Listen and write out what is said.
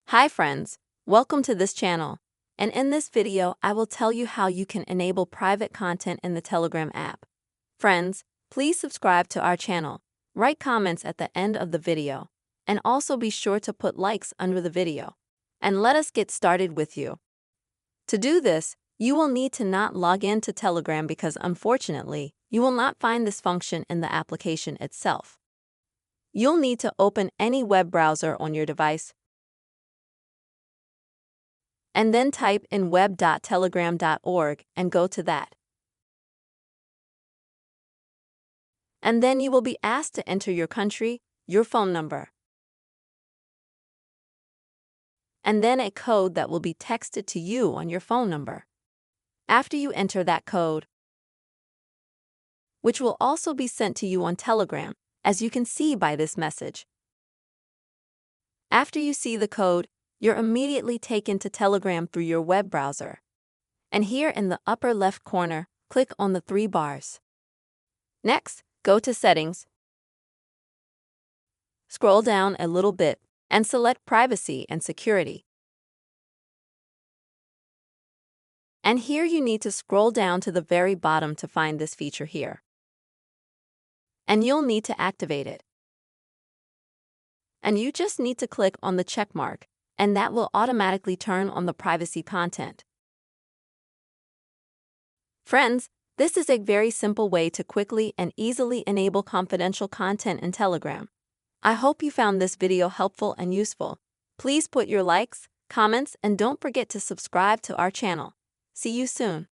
Hi friends, welcome to this channel. And in this video, I will tell you how you can enable private content in the Telegram app. Friends, please subscribe to our channel, write comments at the end of the video, and also be sure to put likes under the video. And let us get started with you. To do this, you will need to not log in to Telegram because unfortunately, you will not find this function in the application itself. You'll need to open any web browser on your device, and then type in web.telegram.org and go to that. And then you will be asked to enter your country, your phone number, and then a code that will be texted to you on your phone number. After you enter that code, which will also be sent to you on Telegram, as you can see by this message. After you see the code, you're immediately taken to Telegram through your web browser. And here in the upper left corner, click on the three bars. Next, go to Settings. Scroll down a little bit and select Privacy and Security. And here you need to scroll down to the very bottom to find this feature here. And you'll need to activate it. And you just need to click on the check mark, and that will automatically turn on the privacy content. Friends, this is a very simple way to quickly and easily enable confidential content in Telegram. I hope you found this video helpful and useful. Please put your likes, comments, and don't forget to subscribe to our channel. See you soon.